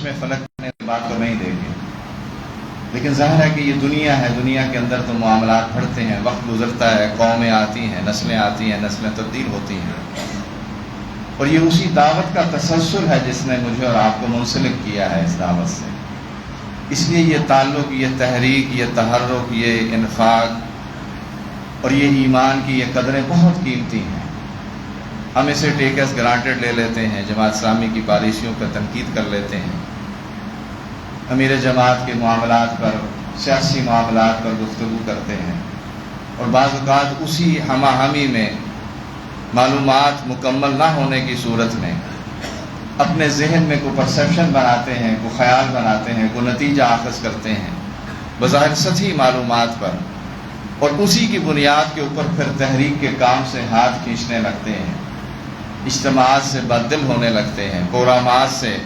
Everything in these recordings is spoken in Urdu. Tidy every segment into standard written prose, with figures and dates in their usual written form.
چشمے فلک کرنے کی بات کو نہیں دیکھے، لیکن ظاہر ہے کہ یہ دنیا ہے، دنیا کے اندر تو معاملات بڑھتے ہیں، وقت گزرتا ہے، قومیں آتی ہیں، نسلیں آتی ہیں، نسلیں تبدیل ہوتی ہیں، اور یہ اسی دعوت کا تسلسل ہے جس نے مجھے اور آپ کو منسلک کیا ہے اس دعوت سے۔ اس لیے یہ تعلق، یہ تحریک، یہ تحرک، یہ انفاق اور یہ ایمان کی یہ قدریں بہت قیمتی ہیں۔ ہم اسے ٹیک ایز گرانٹڈ لے لیتے ہیں، جماعت اسلامی کی پالیسیوں پر تنقید کر لیتے ہیں، امیر جماعت کے معاملات پر، سیاسی معاملات پر گفتگو کرتے ہیں، اور بعض اوقات اسی ہمہ ہمی میں معلومات مکمل نہ ہونے کی صورت میں اپنے ذہن میں کوئی پرسیپشن بناتے ہیں، کوئی خیال بناتے ہیں، کوئی نتیجہ اخذ کرتے ہیں بظاہر سطحی معلومات پر، اور اسی کی بنیاد کے اوپر پھر تحریک کے کام سے ہاتھ کھینچنے لگتے ہیں، اجتماعات سے بددل ہونے لگتے ہیں، پروگرامات سے،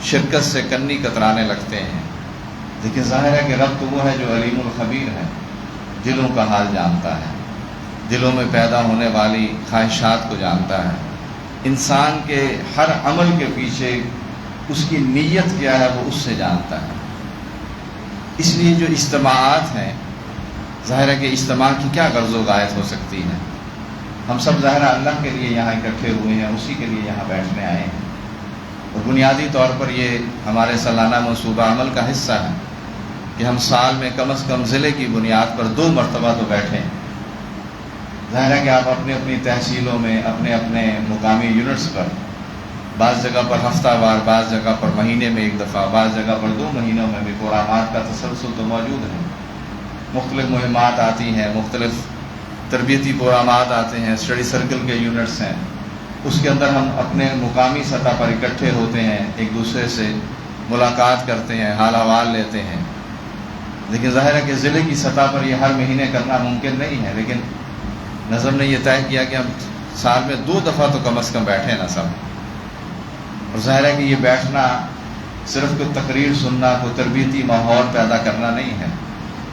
شرکت سے کنی کترانے لگتے ہیں۔ لیکن ظاہر ہے کہ رب تو وہ ہے جو علیم الخبیر ہے، دلوں کا حال جانتا ہے، دلوں میں پیدا ہونے والی خواہشات کو جانتا ہے، انسان کے ہر عمل کے پیچھے اس کی نیت کیا ہے وہ اس سے جانتا ہے۔ اس لیے جو اجتماعات ہیں، ظاہر ہے کہ اجتماع کی کیا غرض و غایت ہو سکتی ہے؟ ہم سب ظاہر اللہ کے لیے یہاں اکٹھے ہوئے ہیں، اسی کے لیے یہاں بیٹھنے آئے ہیں، اور بنیادی طور پر یہ ہمارے سالانہ منصوبہ عمل کا حصہ ہے کہ ہم سال میں کم از کم ضلع کی بنیاد پر 2 مرتبہ تو بیٹھیں۔ ظاہر ہے کہ آپ اپنی اپنی تحصیلوں میں، اپنے اپنے مقامی یونٹس پر، بعض جگہ پر ہفتہ وار، بعض جگہ پر مہینے میں 1 دفعہ، بعض جگہ پر 2 مہینوں میں بھی پروگرامات کا تسلسل تو موجود ہے۔ مختلف مہمات آتی ہیں، مختلف تربیتی پروگرامات آتے ہیں، اسٹڈی سرکل کے یونٹس ہیں، اس کے اندر ہم اپنے مقامی سطح پر اکٹھے ہوتے ہیں، ایک دوسرے سے ملاقات کرتے ہیں، حال احوال لیتے ہیں۔ لیکن ظاہر ہے کہ ضلع کی سطح پر یہ ہر مہینے کرنا ممکن نہیں ہے، لیکن نظم نے یہ طے کیا کہ ہم سال میں 2 دفعہ تو کم از کم بیٹھیں نا سب۔ اور ظاہر ہے کہ یہ بیٹھنا صرف کوئی تقریر سننا، کوئی تربیتی ماحول پیدا کرنا نہیں ہے۔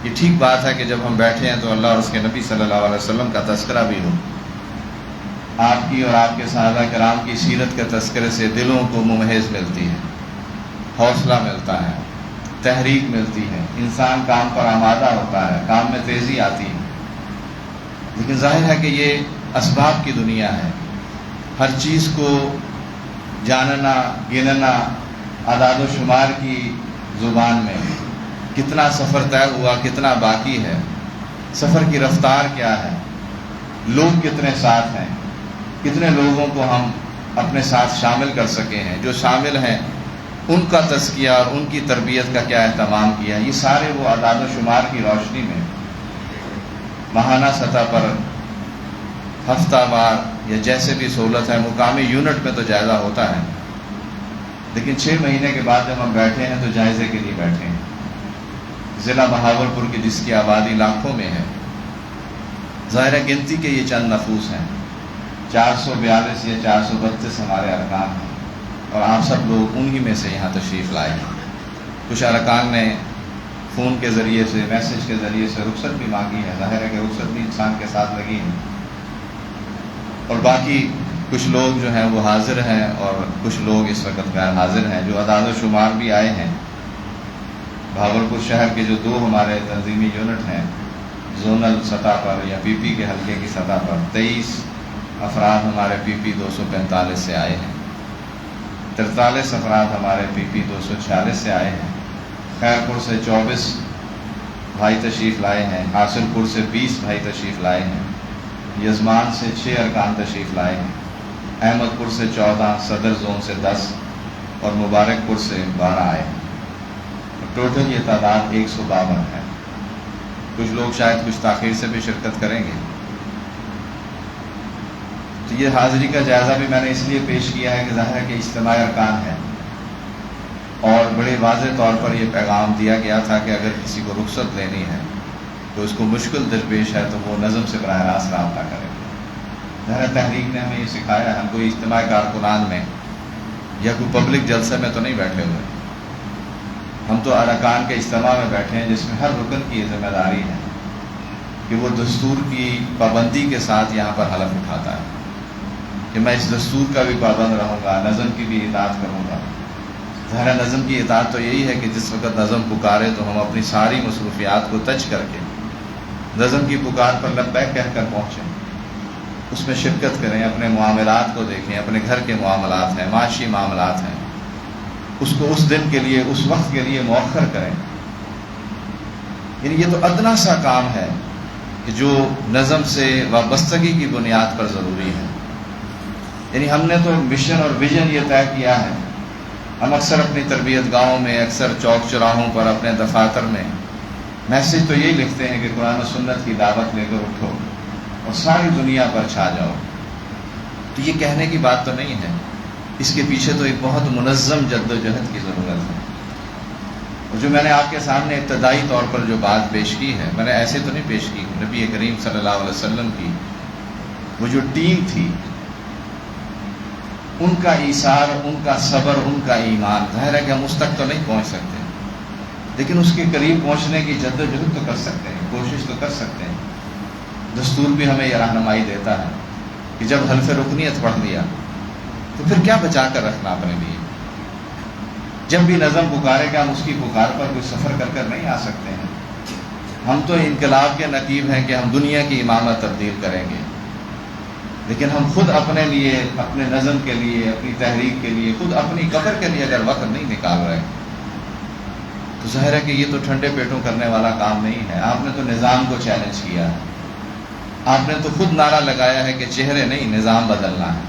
یہ ٹھیک بات ہے کہ جب ہم بیٹھے ہیں تو اللہ اور اس کے نبی صلی اللہ علیہ وسلم کا تذکرہ بھی ہو، آپ کی اور آپ کے صحابہ کرام کی سیرت کے تذکرے سے دلوں کو ممہز ملتی ہے، حوصلہ ملتا ہے، تحریک ملتی ہے، انسان کام پر آمادہ ہوتا ہے، کام میں تیزی آتی ہے۔ لیکن ظاہر ہے کہ یہ اسباب کی دنیا ہے، ہر چیز کو جاننا، گننا، اعداد و شمار کی زبان میں، کتنا سفر طے ہوا، کتنا باقی ہے، سفر کی رفتار کیا ہے، لوگ کتنے ساتھ ہیں، کتنے لوگوں کو ہم اپنے ساتھ شامل کر سکے ہیں، جو شامل ہیں ان کا تزکیہ اور ان کی تربیت کا کیا اہتمام کیا، یہ سارے وہ اعداد و شمار کی روشنی میں ماہانہ سطح پر، ہفتہ وار یا جیسے بھی سہولت ہے، مقامی یونٹ میں تو جائزہ ہوتا ہے، لیکن 6 مہینے کے بعد جب ہم بیٹھے ہیں تو جائزے کے لیے بیٹھے ہیں۔ ضلع بہاولپور کی جس کی آبادی لاکھوں میں ہے، ظاہر ہے گنتی کے یہ چند نفوس ہیں، 442 یا 432 ہمارے ارکان ہیں، اور آپ سب لوگ انہی میں سے یہاں تشریف لائے ہیں۔ کچھ ارکان نے فون کے ذریعے سے، میسج کے ذریعے سے رخصت بھی مانگی ہے، ظاہر ہے کہ رخصت بھی انسان کے ساتھ لگی ہے، اور باقی کچھ لوگ جو ہیں وہ حاضر ہیں اور کچھ لوگ اس وقت غیر حاضر ہیں، جو اعداد و شمار بھی آئے ہیں۔ بہاولپور شہر کے جو 2 ہمارے تنظیمی یونٹ ہیں، زونل سطح پر یا پی پی کے حلقے کی سطح پر 23 افراد ہمارے پی پی 245 سے آئے ہیں، 43 افراد ہمارے پی پی 246 سے آئے ہیں، خیرپور سے 24 بھائی تشریف لائے ہیں، حاصل پور سے 20 بھائی تشریف لائے ہیں، یزمان سے 6 ارکان تشریف لائے ہیں، احمد پور سے 14، صدر زون سے 10 اور مبارک پور سے 12 آئے ہیں۔ ٹوٹل یہ تعداد 152 ہے۔ کچھ لوگ شاید کچھ تاخیر سے بھی شرکت کریں گے، تو یہ حاضری کا جائزہ بھی میں نے اس لیے پیش کیا ہے کہ ظاہر ہے کہ اجتماعی ارکان ہے، اور بڑے واضح طور پر یہ پیغام دیا گیا تھا کہ اگر کسی کو رخصت لینی ہے تو اس کو مشکل درپیش ہے تو وہ نظم سے براہ راست رابطہ کرے۔ ظاہر تحریک نے ہمیں یہ سکھایا، ہم کوئی اجتماعی کارکنان میں یا کوئی پبلک جلسے میں تو نہیں بیٹھے ہوئے، ہم تو ارکان کے اجتماع میں بیٹھے ہیں جس میں ہر رکن کی یہ ذمہ داری ہے کہ وہ دستور کی پابندی کے ساتھ یہاں پر حلف اٹھاتا ہے کہ میں اس دستور کا بھی پابند رہوں گا، نظم کی بھی اطاعت کروں گا، ظاہر نظم کی اطاعت تو یہی ہے کہ جس وقت نظم پکارے تو ہم اپنی ساری مصروفیات کو تج کر کے نظم کی پکار پر لبیک کہہ کر پہنچیں، اس میں شرکت کریں، اپنے معاملات کو دیکھیں، اپنے گھر کے معاملات ہیں، معاشی معاملات ہیں، اس کو اس دن کے لیے، اس وقت کے لیے مؤخر کریں۔ یعنی یہ تو ادنا سا کام ہے کہ جو نظم سے وابستگی کی بنیاد پر ضروری ہے۔ یعنی ہم نے تو مشن اور ویژن یہ طے کیا ہے، ہم اکثر اپنی تربیت گاہوں میں، اکثر چوک چوراہوں پر، اپنے دفاتر میں میسج تو یہی لکھتے ہیں کہ قرآن و سنت کی دعوت لے کر اٹھو اور ساری دنیا پر چھا جاؤ۔ تو یہ کہنے کی بات تو نہیں ہے، اس کے پیچھے تو ایک بہت منظم جد و جہد کی ضرورت ہے۔ اور جو میں نے آپ کے سامنے ابتدائی طور پر جو بات پیش کی ہے، میں نے ایسے تو نہیں پیش کی، نبی کریم صلی اللہ علیہ وسلم کی وہ جو ٹیم تھی، ان کا ایثار، ان کا صبر، ان کا ایمان، ظاہر ہے کہ ہم اس تک تو نہیں پہنچ سکتے، لیکن اس کے قریب پہنچنے کی جد و جہد تو کر سکتے ہیں، کوشش تو کر سکتے ہیں۔ دستور بھی ہمیں یہ رہنمائی دیتا ہے کہ جب حلف رکنیت پڑھ لیا تو پھر کیا بچا کر رکھنا اپنے لیے۔ جب بھی نظم پکارے کہ ہم اس کی پکار پر کوئی سفر کر کر نہیں آ سکتے ہیں، ہم تو انقلاب کے نقیب ہیں کہ ہم دنیا کی امامت تبدیل کریں گے، لیکن ہم خود اپنے لیے، اپنے نظم کے لیے، اپنی تحریک کے لیے، خود اپنی قبر کے لیے اگر وقت نہیں نکال رہے تو ظاہر ہے کہ یہ تو ٹھنڈے پیٹوں کرنے والا کام نہیں ہے۔ آپ نے تو نظام کو چیلنج کیا ہے، آپ نے تو خود نعرہ لگایا ہے کہ چہرے نہیں، نظام بدلنا ہے۔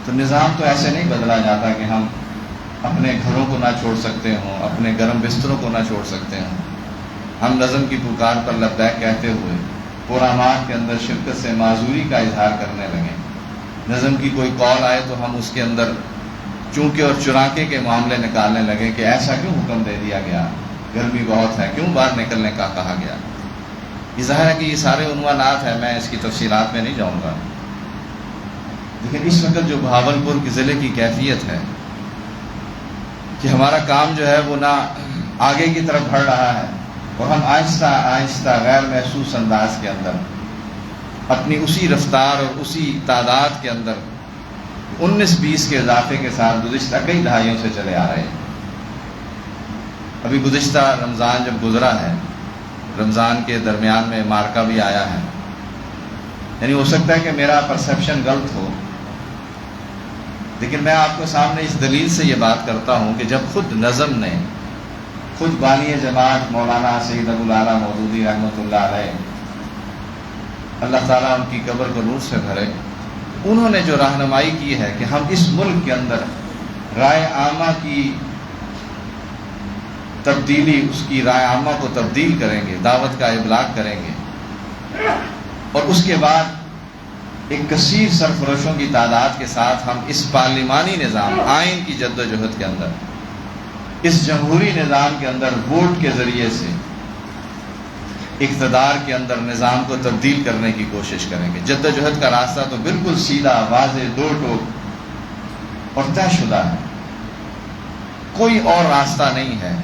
تو نظام تو ایسے نہیں بدلا جاتا کہ ہم اپنے گھروں کو نہ چھوڑ سکتے ہوں، اپنے گرم بستروں کو نہ چھوڑ سکتے ہوں۔ ہم نظم کی پکار پر لبیک کہتے ہوئے پرامات کے اندر شرکت سے معذوری کا اظہار کرنے لگیں۔ نظم کی کوئی قول آئے تو ہم اس کے اندر چونکے اور چنانکے کے معاملے نکالنے لگے کہ ایسا کیوں حکم دے دیا گیا، گرمی بہت ہے، کیوں باہر نکلنے کا کہا گیا۔ یہ ظاہر ہے کہ یہ سارے عنوانات ہیں، میں اس کی تفصیلات میں نہیں جاؤں گا، لیکن اس وقت جو بہاولپور کے ضلع کی کیفیت ہے کہ ہمارا کام جو ہے وہ نہ آگے کی طرف بڑھ رہا ہے، اور ہم آہستہ آہستہ غیر محسوس انداز کے اندر اپنی اسی رفتار اور اسی تعداد کے اندر 19-20 کے اضافے کے ساتھ گزشتہ کئی دہائیوں سے چلے آ رہے ہیں۔ ابھی گزشتہ رمضان جب گزرا ہے، رمضان کے درمیان میں مارکا بھی آیا ہے، یعنی ہو سکتا ہے کہ میرا پرسیپشن غلط ہو، لیکن میں آپ کو سامنے اس دلیل سے یہ بات کرتا ہوں کہ جب خود نظم نے، خود بانی جماعت مولانا سید ابو الاعلیٰ مودودی رحمۃ اللہ علیہ، اللہ تعالیٰ ان کی قبر کو نور سے بھرے، انہوں نے جو رہنمائی کی ہے کہ ہم اس ملک کے اندر رائے عامہ کی تبدیلی، اس کی رائے عامہ کو تبدیل کریں گے، دعوت کا ابلاغ کریں گے، اور اس کے بعد ایک کثیر سرفرشوں کی تعداد کے ساتھ ہم اس پارلیمانی نظام، آئین کی جد و جہد کے اندر، اس جمہوری نظام کے اندر ووٹ کے ذریعے سے اقتدار کے اندر نظام کو تبدیل کرنے کی کوشش کریں گے۔ جد و جہد کا راستہ تو بالکل سیدھا، واضح، دو ٹوک اور طے شدہ ہے، کوئی اور راستہ نہیں ہے،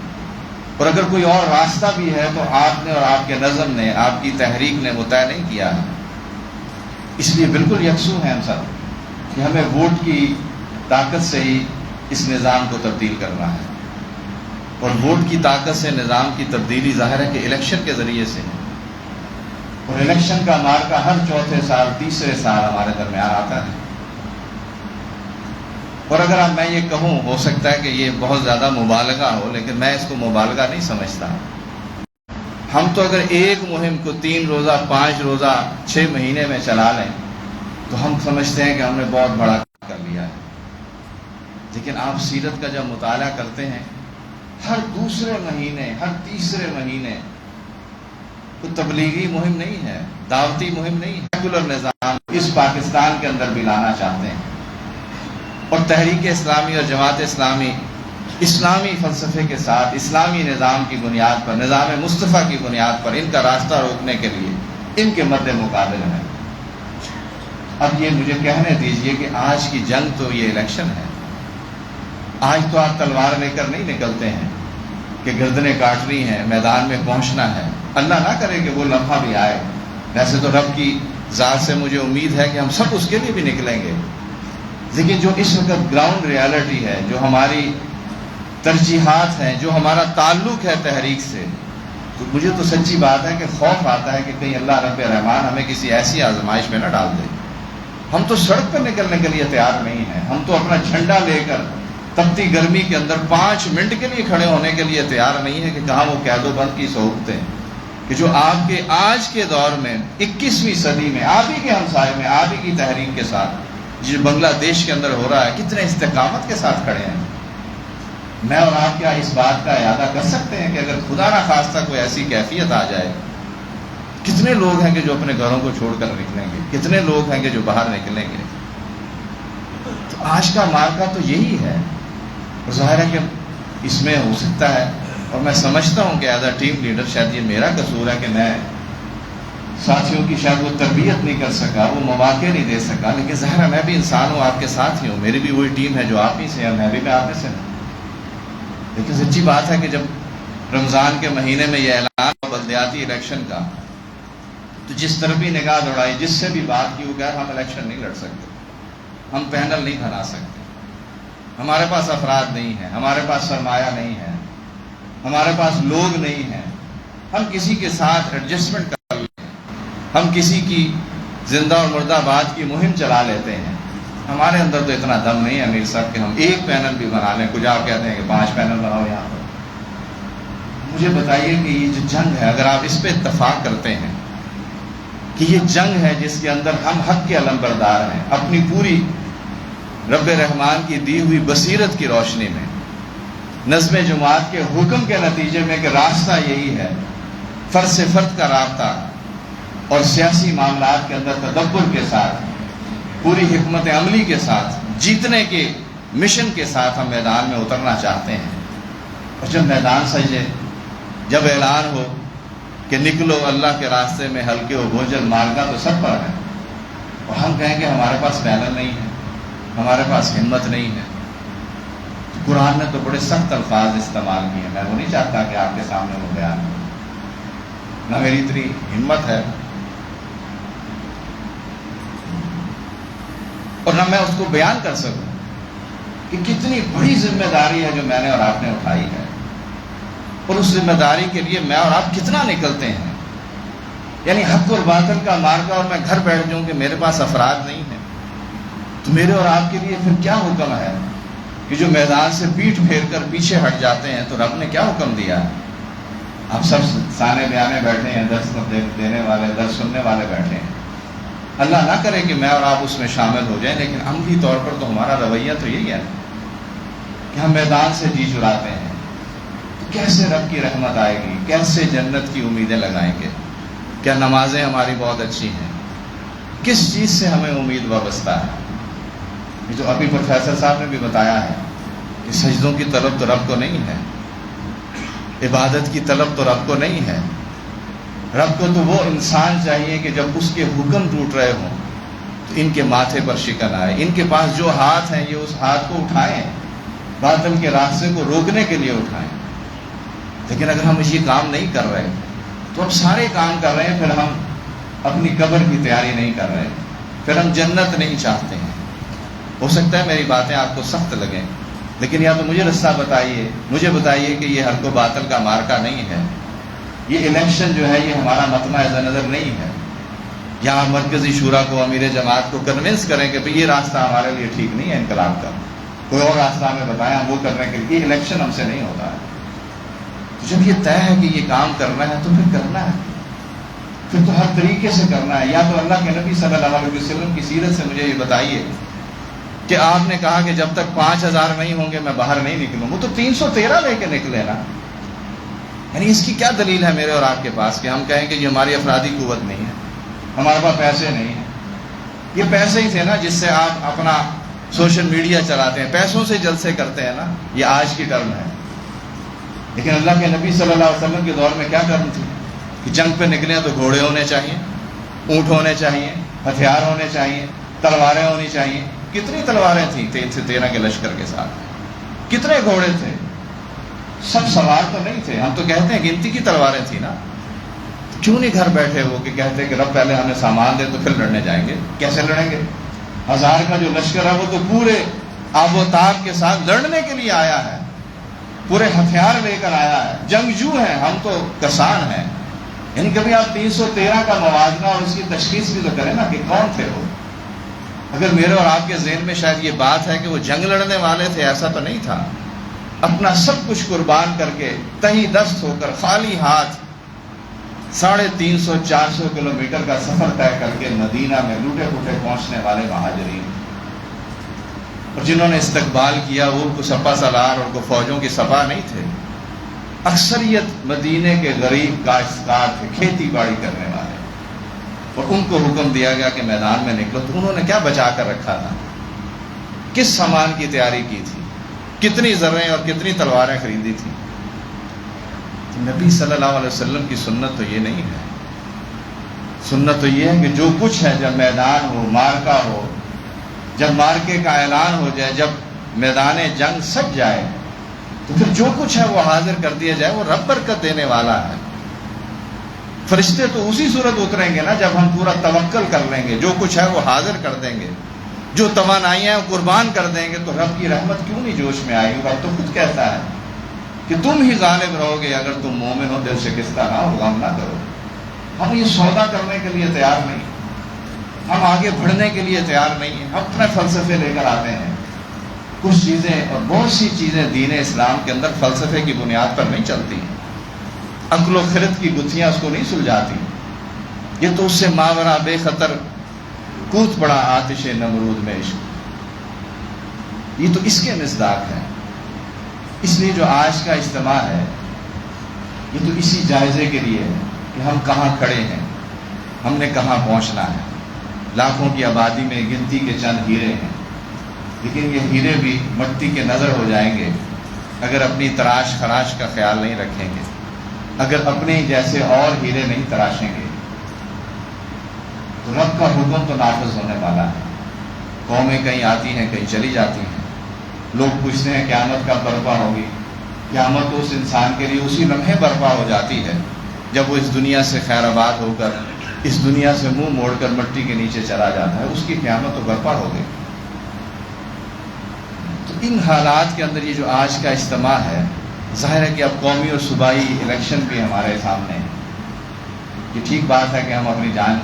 اور اگر کوئی اور راستہ بھی ہے تو آپ نے اور آپ کے نظم نے، آپ کی تحریک نے وہ طے نہیں کیا ہے۔ اس لیے بالکل یکسو ہیں ہم سب کہ ہمیں ووٹ کی طاقت سے ہی اس نظام کو تبدیل کرنا ہے، اور ووٹ کی طاقت سے نظام کی تبدیلی ظاہر ہے کہ الیکشن کے ذریعے سے ہے، اور الیکشن کا مارکا ہر چوتھے سال، تیسرے سال ہمارے درمیان آتا ہے۔ اور اگر اب میں یہ کہوں، ہو سکتا ہے کہ یہ بہت زیادہ مبالغہ ہو، لیکن میں اس کو مبالغہ نہیں سمجھتا۔ ہم تو اگر ایک مہم کو 3 روزہ، 5 روزہ، 6 مہینے میں چلا لیں تو ہم سمجھتے ہیں کہ ہم نے بہت بڑا کر لیا ہے، لیکن آپ سیرت کا جب مطالعہ کرتے ہیں، ہر دوسرے مہینے، ہر تیسرے مہینے کوئی تبلیغی مہم نہیں ہے، دعوتی مہم نہیں ہے، سیکولر نظام اس پاکستان کے اندر بھی لانا چاہتے ہیں، اور تحریک اسلامی اور جماعت اسلامی اسلامی فلسفے کے ساتھ، اسلامی نظام کی بنیاد پر، نظام مصطفیٰ کی بنیاد پر ان کا راستہ روکنے کے لیے ان کے مد مقابل ہے۔ اب یہ مجھے کہنے دیجئے کہ آج کی جنگ تو یہ الیکشن ہے۔ آج تو آپ تلوار لے کر نہیں نکلتے ہیں کہ گردنیں کاٹنی ہیں، میدان میں پہنچنا ہے۔ اللہ نہ کرے کہ وہ لمحہ بھی آئے، ویسے تو رب کی ذات سے مجھے امید ہے کہ ہم سب اس کے لیے بھی نکلیں گے، لیکن جو اس وقت گراؤنڈ ریالٹی ہے، جو ہماری ترجیحات ہیں، جو ہمارا تعلق ہے تحریک سے، تو مجھے تو سچی بات ہے کہ خوف آتا ہے کہ کہیں اللہ رب رحمان ہمیں کسی ایسی آزمائش میں نہ ڈال دے۔ ہم تو سڑک پر نکلنے کے لیے تیار نہیں ہیں، ہم تو اپنا جھنڈا لے کر تپتی گرمی کے اندر 5 منٹ کے لیے کھڑے ہونے کے لیے تیار نہیں ہے کہ کہاں وہ قید و بند کی سہولتیں کہ جو آپ کے آج کے دور میں 21ویں صدی میں آپ ہی کے ہمسائے میں آپ ہی کی تحریک کے ساتھ جو بنگلہ دیش کے اندر ہو رہا ہے، کتنے استقامت کے ساتھ کھڑے ہیں۔ میں اور آپ کیا اس بات کا اعادہ کر سکتے ہیں کہ اگر خدا نہ خواستہ کوئی ایسی کیفیت آ جائے، کتنے لوگ ہیں کہ جو اپنے گھروں کو چھوڑ کر نکلیں گے، کتنے لوگ ہیں کہ جو باہر نکلیں گے۔ تو آج کا مارکا تو یہی ہے، اور ظاہر ہے کہ اس میں ہو سکتا ہے، اور میں سمجھتا ہوں کہ ایز اے ٹیم لیڈر شاید یہ میرا قصور ہے کہ میں ساتھیوں کی شاید وہ تربیت نہیں کر سکا، وہ مواقع نہیں دے سکا، لیکن ظاہر ہے میں بھی انسان ہوں، آپ کے ساتھ ہی ہوں، میری بھی وہی ٹیم ہے جو آپ ہی سے ہے، میں بھی آپ میں سے ہوں۔ لیکن سچی بات ہے کہ جب رمضان کے مہینے میں یہ اعلان ہوا بلدیاتی الیکشن کا، تو جس طرف بھی نگاہ دوڑائی، جس سے بھی بات کی، وہ کہا ہم الیکشن نہیں لڑ سکتے، ہم پینل نہیں بنا سکتے، ہمارے پاس افراد نہیں ہیں، ہمارے پاس سرمایہ نہیں ہے، ہمارے پاس لوگ نہیں ہیں، ہم کسی کے ساتھ ایڈجسٹمنٹ کر لیتے ہیں، ہم کسی کی زندہ اور مردہ بات کی مہم چلا لیتے ہیں۔ ہمارے اندر تو اتنا دم نہیں ہے امیر صاحب کہ ہم ایک پینل بھی بنا لیں، کچھ آپ کہتے ہیں کہ 5 پینل بناؤ یہاں پر۔ مجھے بتائیے کہ یہ جو جنگ ہے، اگر آپ اس پہ اتفاق کرتے ہیں کہ یہ جنگ ہے جس کے اندر ہم حق کے علمبردار ہیں، اپنی پوری رب رحمان کی دی ہوئی بصیرت کی روشنی میں، نظم جماعت کے حکم کے نتیجے میں کہ راستہ یہی ہے، فرد سے فرد کا رابطہ اور سیاسی معاملات کے اندر تدبر کے ساتھ، پوری حکمت عملی کے ساتھ، جیتنے کے مشن کے ساتھ ہم میدان میں اترنا چاہتے ہیں۔ اور جب میدان سجے، جب اعلان ہو کہ نکلو اللہ کے راستے میں ہلکے و بوجھل، مارکا تو سب پر ہے، اور ہم کہیں کہ ہمارے پاس پینل نہیں ہے، ہمارے پاس ہمت نہیں ہے، تو قرآن نے تو بڑے سخت الفاظ استعمال کیے ہیں۔ میں وہ نہیں چاہتا کہ آپ کے سامنے وہ بیان ہو، نہ میری اتنی ہمت ہے اور نہ میں اس کو بیان کر سکوں کہ کتنی بڑی ذمہ داری ہے جو میں نے اور آپ نے اٹھائی ہے، اور اس ذمہ داری کے لیے میں اور آپ کتنا نکلتے ہیں۔ یعنی حق اور باطل کا مارکا، اور میں گھر بیٹھ جاؤں کہ میرے پاس افراد نہیں ہیں، تو میرے اور آپ کے لیے پھر کیا حکم ہے کہ جو میدان سے پیٹھ پھیر کر پیچھے ہٹ جاتے ہیں، تو رب نے کیا حکم دیا ہے؟ آپ سب سانے بیانے بیٹھے ہیں، درس دینے والے، درس سننے والے بیٹھے ہیں، اللہ نہ کرے کہ میں اور آپ اس میں شامل ہو جائیں، لیکن عملی طور پر تو ہمارا رویہ تو یہی ہے کہ ہم میدان سے جی چراتے ہیں، تو کیسے رب کی رحمت آئے گی، کیسے جنت کی امیدیں لگائیں گے؟ کیا نمازیں ہماری بہت اچھی ہیں؟ کس چیز سے ہمیں امید وابستہ ہے؟ یہ جو ابھی پروفیسر صاحب نے بھی بتایا ہے کہ سجدوں کی طلب تو رب کو نہیں ہے، عبادت کی طلب تو رب کو نہیں ہے، رب کو تو وہ انسان چاہیے کہ جب اس کے حکم ٹوٹ رہے ہوں تو ان کے ماتھے پر شکن آئے، ان کے پاس جو ہاتھ ہیں یہ اس ہاتھ کو اٹھائیں، باطل کے راستے کو روکنے کے لیے اٹھائیں۔ لیکن اگر ہم یہ کام نہیں کر رہے تو اب سارے کام کر رہے ہیں، پھر ہم اپنی قبر کی تیاری نہیں کر رہے، پھر ہم جنت نہیں چاہتے ہیں۔ ہو سکتا ہے میری باتیں آپ کو سخت لگیں، لیکن یا تو مجھے رستہ بتائیے، مجھے بتائیے کہ یہ حق و باطل کا مارکا نہیں ہے، یہ الیکشن جو ہے یہ ہمارا مطمع نظر نہیں ہے، یا مرکزی شورا کو، امیر جماعت کو کنونس کریں کہ یہ راستہ ہمارے لیے ٹھیک نہیں ہے انقلاب کا، کوئی اور راستہ ہمیں بتائیں، ہم وہ کرنے کے لیے، یہ الیکشن ہم سے نہیں ہوتا ہے۔ تو جب یہ طے ہے کہ یہ کام کرنا ہے تو پھر کرنا ہے، پھر تو ہر طریقے سے کرنا ہے۔ یا تو اللہ کے نبی صلی اللہ علیہ وسلم کی سیرت سے مجھے یہ بتائیے کہ آپ نے کہا کہ جب تک 5000 نہیں ہوں گے میں باہر نہیں نکلوں، وہ تو 313 لے کے نکلے نا۔ یعنی اس کی کیا دلیل ہے میرے اور آپ کے پاس کہ ہم کہیں کہ یہ ہماری افرادی قوت نہیں ہے، ہمارے پاس پیسے نہیں ہیں؟ یہ پیسے ہی تھے نا جس سے آپ اپنا سوشل میڈیا چلاتے ہیں، پیسوں سے جلسے کرتے ہیں نا، یہ آج کی ٹرم ہے۔ لیکن اللہ کے نبی صلی اللہ علیہ وسلم کے دور میں کیا ٹرم تھی کہ جنگ پہ نکلے تو گھوڑے ہونے چاہیے، اونٹ ہونے چاہیے، ہتھیار ہونے چاہیے، تلواریں ہونی چاہیے۔ کتنی تلواریں تھیں 3 سے 13 کے لشکر کے ساتھ؟ کتنے گھوڑے تھے؟ سب سوار تو نہیں تھے، ہم تو کہتے ہیں گنتی کی تلواریں تھیں نا۔ کیوں نہیں گھر بیٹھے ہو کہ کہتے کہ رب پہلے ہمیں سامان دے تو پھر لڑنے جائیں گے؟ کیسے لڑیں گے؟ 1000 کا جو لشکر ہے وہ تو پورے آب و تاب کے ساتھ لڑنے کے لیے آیا ہے، پورے ہتھیار لے کر آیا ہے، جنگجو ہیں، ہم تو کسان ہیں. یعنی کبھی آپ 313 کا موازنہ اور اس کی تشخیص بھی تو کریں نا کہ کون تھے وہ. اگر میرے اور آپ کے ذہن میں شاید یہ بات ہے کہ وہ جنگ لڑنے والے تھے، ایسا تو نہیں تھا. اپنا سب کچھ قربان کر کے تہی دست ہو کر خالی ہاتھ 350-400 کلومیٹر کا سفر طے کر کے مدینہ میں لوٹے پھوٹے پہنچنے والے مہاجرین، اور جنہوں نے استقبال کیا وہ کو سپہ سالار اور کو فوجوں کی سپہ نہیں تھے. اکثریت مدینے کے غریب کاشتکار تھے، کھیتی باڑی کرنے والے، اور ان کو حکم دیا گیا کہ میدان میں نکلو. تو انہوں نے کیا بچا کر رکھا تھا؟ کس سامان کی تیاری کی تھی؟ کتنی زریں اور کتنی تلواریں خریدی تھیں؟ نبی صلی اللہ علیہ وسلم کی سنت تو یہ نہیں ہے. سنت تو یہ ہے کہ جو کچھ ہے جب میدان ہو، مارکا ہو، جب مارکے کا اعلان ہو جائے، جب میدان جنگ سج جائے، تو پھر جو کچھ ہے وہ حاضر کر دیا جائے. وہ رب برکت دینے والا ہے. فرشتے تو اسی صورت اتریں گے نا جب ہم پورا توکل کر لیں گے، جو کچھ ہے وہ حاضر کر دیں گے، جو توانائیاں قربان کر دیں گے. تو رب کی رحمت کیوں نہیں جوش میں آئی؟ رب تو خود کہتا ہے کہ تم ہی غالب رہو گے اگر تم مومن ہو، دل شکستہ نہ ہو، غم نہ کرو. ہم یہ سودا کرنے کے لیے تیار نہیں، ہم آگے بڑھنے کے لیے تیار نہیں ہیں. ہم اپنے فلسفے لے کر آتے ہیں. کچھ چیزیں اور بہت سی چیزیں دین اسلام کے اندر فلسفے کی بنیاد پر نہیں چلتی ہیں. عقل و خرد کی گتھیاں اس کو نہیں سلجھاتی. یہ تو اس سے ماورا بے خطر کود پڑا آتش نمرود میں عشق. یہ تو اس کے مصداق ہے. اس لیے جو آج کا اجتماع ہے یہ تو اسی جائزے کے لیے ہے کہ ہم کہاں کھڑے ہیں، ہم نے کہاں پہنچنا ہے. لاکھوں کی آبادی میں گنتی کے چند ہیرے ہیں، لیکن یہ ہیرے بھی مٹی کے نظر ہو جائیں گے اگر اپنی تراش خراش کا خیال نہیں رکھیں گے، اگر اپنے جیسے اور ہیرے نہیں تراشیں گے. تو رب کا حکم تو نافذ ہونے والا ہے. قومیں کہیں آتی ہیں، کہیں چلی جاتی ہیں. لوگ پوچھتے ہیں قیامت کب برپا ہوگی. قیامت تو اس انسان کے لیے اسی لمحے برپا ہو جاتی ہے جب وہ اس دنیا سے خیر آباد ہو کر، اس دنیا سے منہ موڑ کر مٹی کے نیچے چلا جاتا ہے. اس کی قیامت تو برپا ہو گئی. تو ان حالات کے اندر یہ جو آج کا اجتماع ہے، ظاہر ہے کہ اب قومی اور صوبائی الیکشن بھی ہمارے سامنے ہے. یہ ٹھیک بات ہے کہ ہم اپنی جان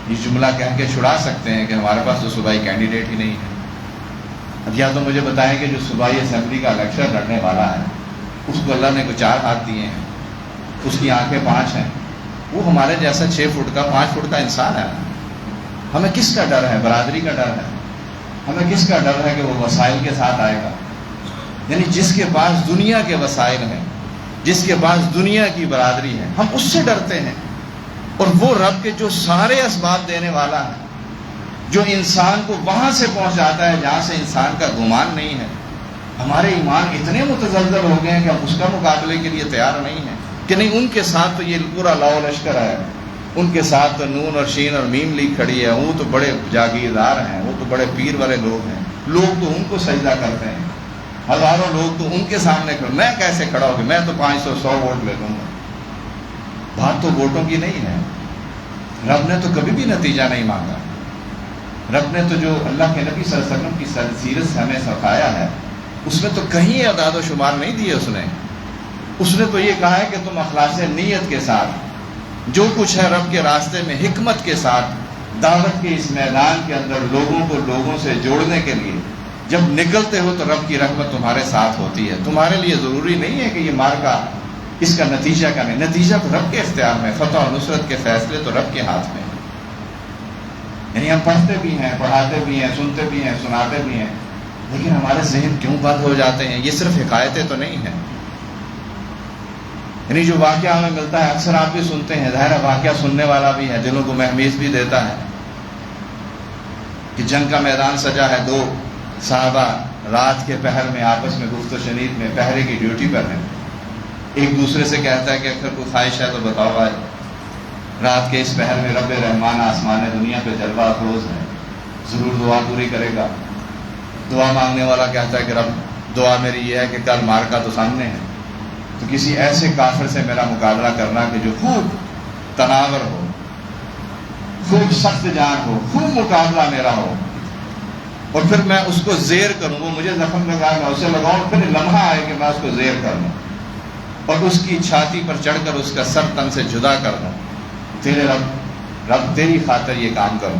یہ جملہ کہہ کے چھڑا سکتے ہیں کہ ہمارے پاس تو صوبائی کینڈیڈیٹ ہی نہیں ہے. اب یا تو مجھے بتائیں کہ جو صوبائی اسمبلی کا الیکشن لڑنے والا ہے اس کو اللہ نے کو 4 ہاتھ دیے ہیں، اس کی آنکھیں 5 ہیں، وہ ہمارے جیسا 6 فٹ کا 5 فٹ کا انسان ہے. ہمیں کس کا ڈر ہے؟ برادری کا ڈر ہے. ہمیں کس کا ڈر ہے کہ وہ وسائل کے ساتھ آئے گا؟ یعنی جس کے پاس دنیا کے وسائل ہیں، جس کے پاس دنیا کی برادری ہے، ہم اس سے ڈرتے ہیں. اور وہ رب کے جو سارے اسباب دینے والا ہے، جو انسان کو وہاں سے پہنچاتا ہے جہاں سے انسان کا گمان نہیں ہے. ہمارے ایمان اتنے متزلزل ہو گئے ہیں کہ ہم اس کا مقابلے کے لیے تیار نہیں ہیں کہ نہیں ان کے ساتھ تو یہ پورا لاؤ لشکر ہے، ان کے ساتھ تو نون اور شین اور میم لی کھڑی ہے، وہ تو بڑے جاگیردار ہیں، وہ تو بڑے پیر والے لوگ ہیں، لوگ تو ان کو سجدہ کرتے ہیں، ہزاروں لوگ تو ان کے سامنے کھڑے. میں کیسے کھڑا ہوں کہ میں تو 500-100 ووٹ لے لوں گا. بات تو ووٹوں کی نہیں ہے. رب نے تو کبھی بھی نتیجہ نہیں مانگا. رب نے تو جو اللہ کے نبی صلی اللہ علیہ وسلم کی سیرت سے ہمیں سکھایا ہے اس میں تو کہیں اعداد و شمار نہیں دیے. اس نے تو یہ کہا ہے کہ تم اخلاص نیت کے ساتھ جو کچھ ہے رب کے راستے میں حکمت کے ساتھ دعوت کے اس میدان کے اندر لوگوں کو لوگوں سے جوڑنے کے لیے جب نکلتے ہو تو رب کی رحمت تمہارے ساتھ ہوتی ہے. تمہارے لیے ضروری نہیں ہے کہ یہ مارکا اس کا نتیجہ کا نہیں، نتیجہ تو رب کے اختیار میں، فتح اور نصرت کے فیصلے تو رب کے ہاتھ میں. یعنی ہم پڑھتے بھی ہیں، پڑھاتے بھی ہیں، سنتے بھی ہیں، سناتے بھی ہیں، لیکن ہمارے ذہن کیوں بند ہو جاتے ہیں؟ یہ صرف حکایتیں تو نہیں ہیں. یعنی جو واقعہ ہمیں ملتا ہے اکثر آپ بھی سنتے ہیں، ظاہر ہے واقعہ سننے والا بھی ہے، دلوں کو مہمیز بھی دیتا ہے کہ جنگ کا میدان سجا ہے، 2 صحابہ رات کے پہر میں آپس میں گفت و شنید میں پہرے کی ڈیوٹی پر ہیں. ایک دوسرے سے کہتا ہے کہ اگر کوئی خواہش ہے تو بتاؤ بھائی، رات کے اس پہر میں رب رحمان آسمان دنیا پہ جلوہ افروز ہے، ضرور دعا پوری کرے گا. دعا مانگنے والا کہتا ہے کہ رب دعا میری یہ ہے کہ کل مارکا تو سامنے ہے، تو کسی ایسے کافر سے میرا مقابلہ کرنا کہ جو خوب تناور ہو، خوب سخت جان ہو، خوب مقابلہ میرا ہو، اور پھر میں اس کو زیر کروں، وہ مجھے زخم لگائے میں اسے لگاؤں، پھر لمحہ آئے کہ میں اس کو زیر کر لوں اور اس کی چھاتی پر چڑھ کر اس کا سر تن سے جدا کر دوں، تیرے رب تیری خاطر یہ کام کروں۔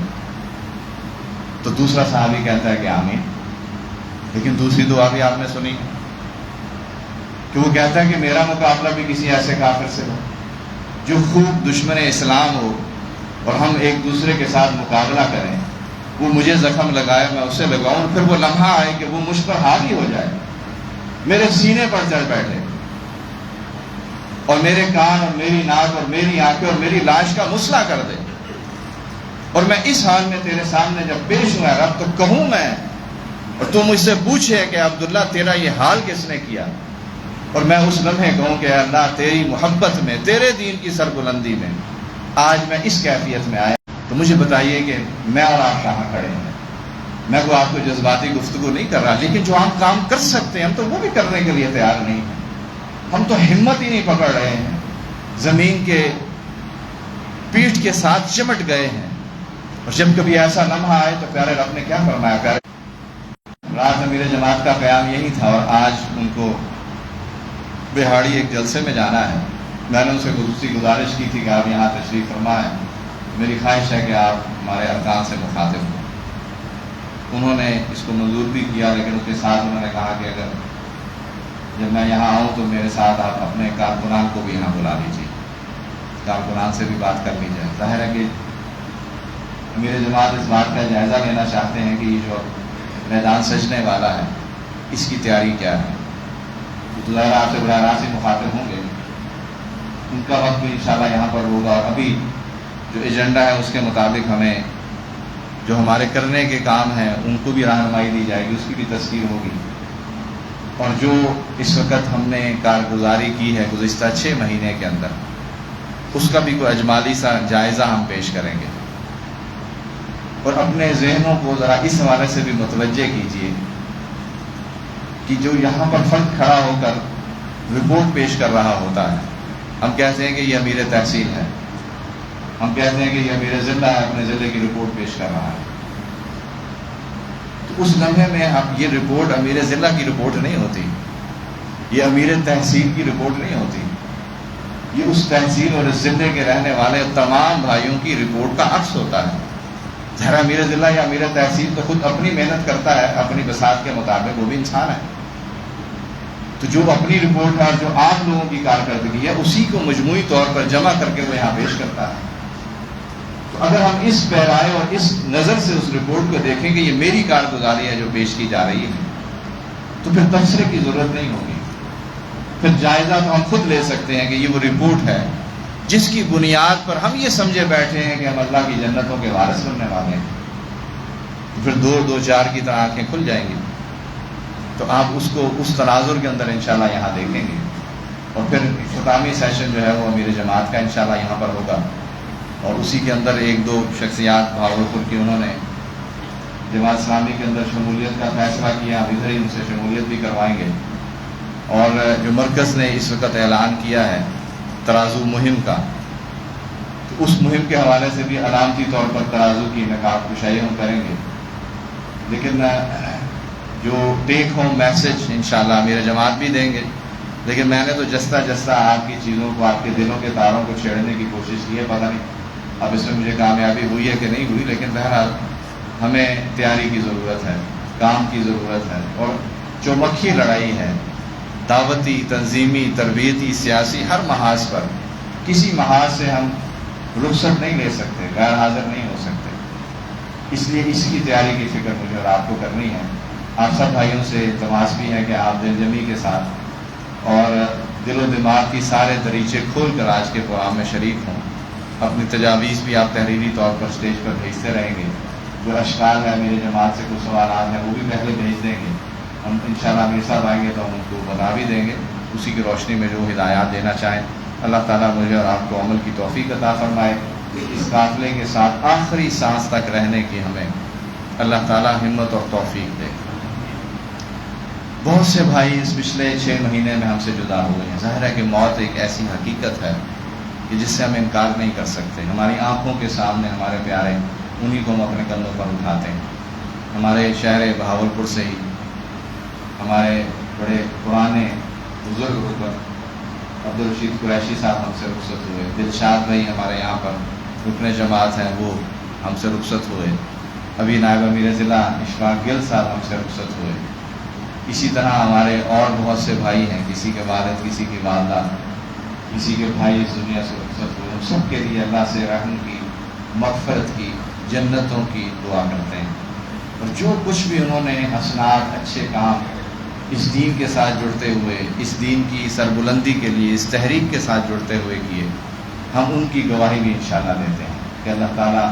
تو دوسرا صحابی کہتا ہے کہ آمین۔ لیکن دوسری دعا بھی آپ نے سنی کہ وہ کہتا ہے کہ میرا مقابلہ بھی کسی ایسے کافر سے ہو جو خوب دشمن اسلام ہو اور ہم ایک دوسرے کے ساتھ مقابلہ کریں، وہ مجھے زخم لگائے میں اسے لگاؤں، پھر وہ لمحہ آئے کہ وہ مجھ پر حاوی ہو جائے، میرے سینے پر چڑھ بیٹھے اور میرے کان اور میری ناک اور میری آنکھیں اور میری لاش کا مسئلہ کر دے، اور میں اس حال میں تیرے سامنے جب پیش ہوا رب تو کہوں میں اور تو مجھ سے پوچھے کہ عبداللہ تیرا یہ حال کس نے کیا، اور میں اس لمحے کہوں کہ اللہ تیری محبت میں، تیرے دین کی سربلندی میں آج میں اس کیفیت میں آیا، تو مجھے بتائیے کہ میں اور آپ کہاں کھڑے ہیں۔ میں کوئی آپ کو جذباتی گفتگو نہیں کر رہا، لیکن جو ہم کام کر سکتے ہیں ہم تو وہ بھی کرنے کے لیے تیار نہیں ہیں۔ ہم تو ہمت ہی نہیں پکڑ رہے ہیں، زمین کے پیٹھ کے ساتھ چمٹ گئے ہیں۔ اور جب کبھی ایسا لمحہ آئے تو پیارے رب نے کیا فرمایا، پیارے رات امیر جماعت کا قیام یہی تھا اور آج ان کو بہاڑی ایک جلسے میں جانا ہے۔ میں نے ان سے خصوصی گزارش کی تھی کہ آپ یہاں تشریف فرمائیں، میری خواہش ہے کہ آپ ہمارے ارکان سے مخاطب ہوں۔ انہوں نے اس کو منظور بھی کیا، لیکن اس کے ساتھ انہوں نے کہا کہ اگر جب میں یہاں آؤں تو میرے ساتھ آپ اپنے کارکنان کو بھی یہاں بلا لیجیے، کارکنان سے بھی بات کر لی جائے۔ ظاہر ہے کہ امیر جماعت اس بات کا جائزہ لینا چاہتے ہیں کہ یہ جو میدان سجنے والا ہے اس کی تیاری کیا ہے۔ تو ظاہر آپ سے براہ راست ہی مخاطب ہوں گے، ان کا وقت بھی انشاءاللہ یہاں پر ہوگا، اور ابھی جو ایجنڈا ہے اس کے مطابق ہمیں جو ہمارے کرنے کے کام ہیں ان کو بھی رہنمائی دی جائے گی، اس کی بھی تذکیر ہوگی، اور جو اس وقت ہم نے کارگزاری کی ہے گزشتہ 6 مہینے کے اندر اس کا بھی کوئی اجمالی سا جائزہ ہم پیش کریں گے، اور اپنے ذہنوں کو ذرا اس حوالے سے بھی متوجہ کیجیے کہ جو یہاں پر فرد کھڑا ہو کر رپورٹ پیش کر رہا ہوتا ہے، ہم کہتے ہیں کہ یہ امیر تحصیل ہے، ہم کہتے ہیں کہ یہ امیر ضلع ہے، اپنے ضلع کی رپورٹ پیش کر رہا ہے، تو اس لمحے میں اب یہ رپورٹ امیر ضلع کی رپورٹ نہیں ہوتی، یہ امیر تحصیل کی رپورٹ نہیں ہوتی، یہ اس تحصیل اور اس ضلع کے رہنے والے تمام بھائیوں کی رپورٹ کا عکس ہوتا ہے۔ ذرا امیر ضلع یا امیر تحصیل تو خود اپنی محنت کرتا ہے اپنی بساط کے مطابق، وہ بھی انسان ہے، تو جو اپنی رپورٹ ہے اور جو آپ لوگوں کی کارکردگی ہے اسی کو مجموعی طور پر جمع کر کے وہ یہاں پیش کرتا ہے۔ تو اگر ہم اس پیرائے اور اس نظر سے اس رپورٹ کو دیکھیں کہ یہ میری کارگزاری ہے جو پیش کی جا رہی ہے، تو پھر تبصرے کی ضرورت نہیں ہوگی، پھر جائزہ تو ہم خود لے سکتے ہیں کہ یہ وہ رپورٹ ہے جس کی بنیاد پر ہم یہ سمجھے بیٹھے ہیں کہ ہم اللہ کی جنتوں کے وارث بننے والے ہیں، تو پھر 2-4 کی طرح آنکھیں کھل جائیں گی۔ تو آپ اس کو اس تناظر کے اندر انشاءاللہ یہاں دیکھیں گے، اور پھر اختتامی سیشن جو ہے وہ امیر جماعت کا انشاءاللہ یہاں پر ہوگا، اور اسی کے اندر 1-2 شخصیات بھاولپور کی انہوں نے جماعت اسلامی کے اندر شمولیت کا فیصلہ کیا، اب ادھر ہی ان سے شمولیت بھی کروائیں گے، اور جو مرکز نے اس وقت اعلان کیا ہے ترازو مہم کا، تو اس مہم کے حوالے سے بھی علامتی طور پر ترازو کی نقاب کشائی ہم کریں گے، لیکن جو ٹیک ہوم میسج انشاءاللہ امیر جماعت بھی دیں گے، لیکن میں نے تو جستا آپ کی چیزوں کو، آپ کے دلوں کے تاروں کو چھیڑنے کی کوشش کی ہے، پتہ نہیں اب اس میں مجھے کامیابی ہوئی ہے کہ نہیں ہوئی، لیکن بہرحال ہمیں تیاری کی ضرورت ہے، کام کی ضرورت ہے، اور چومکھی لڑائی ہے، دعوتی، تنظیمی، تربیتی، سیاسی، ہر محاذ پر کسی محاذ سے ہم رخصت نہیں لے سکتے، غیر حاضر نہیں ہو سکتے، اس لیے اس کی تیاری کی فکر مجھے اور آپ کو کرنی ہے۔ آپ سب بھائیوں سے التماس بھی ہے کہ آپ دل جمی کے ساتھ اور دل و دماغ کی سارے دریچے کھول کر آج کے پروگرام میں شریک ہوں، اپنی تجاویز بھی آپ تحریری طور پر اسٹیج پر بھیجتے رہیں گے، جو اشکال ہے میری جماعت سے کچھ سوالات ہیں وہ بھی پہلے بھیج دیں گے، ہم انشاءاللہ امیر صاحب آئیں گے تو ہم ان کو بتا بھی دیں گے، اسی کی روشنی میں جو ہدایات دینا چاہیں اللہ تعالیٰ مجھے اور آپ کو عمل کی توفیق عطا فرمائے، اس قافلے کے ساتھ آخری سانس تک رہنے کی ہمیں اللہ تعالیٰ ہمت اور توفیق دے۔ بہت سے بھائی اس پچھلے 6 مہینے میں ہم سے جدا ہوئے ہیں، ظاہر ہے کہ موت ایک ایسی حقیقت ہے کہ جس سے ہم انکار نہیں کر سکتے، ہماری آنکھوں کے سامنے ہمارے پیارے، انہی کو ہم اپنے کندھوں پر اٹھاتے ہیں، ہمارے شہر بہاولپور سے ہی ہمارے بڑے پرانے بزرگ حکم عبدالرشید قریشی صاحب ہم سے رخصت ہوئے. دلشاد بھائی ہمارے یہاں پر رکن جماعت ہیں، وہ ہم سے رخصت ہوئے. ابھی نائب امیر ضلع اشفاق گل صاحب ہم سے رخصت ہوئے. اسی طرح ہمارے اور بہت سے بھائی ہیں، کسی کے والد، کسی کی والدہ، کسی کے بھائی اس دنیا سے رخصت ہوئے. ہم سب کے لیے اللہ سے رحم کی، مغفرت کی، جنتوں کی دعا کرتے ہیں. اور جو کچھ بھی انہوں نے حسنات، اچھے کام اس دین کے ساتھ جڑتے ہوئے، اس دین کی سربلندی کے لیے، اس تحریک کے ساتھ جڑتے ہوئے کیے، ہم ان کی گواہی بھی انشاءاللہ دیتے ہیں کہ اللہ تعالیٰ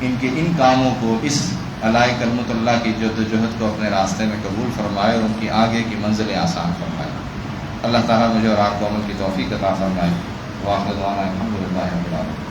ان کے ان کاموں کو، اس علائی کلمت اللہ کی جد و جہد کو اپنے راستے میں قبول فرمائے اور ان کی آگے کی منزلیں آسان فرمائے. اللہ تعالیٰ مجھے اور آپ کو عمل کی توفیق عطا فرمائے. وآخر دعوانا الحمدللہ رب العالمین.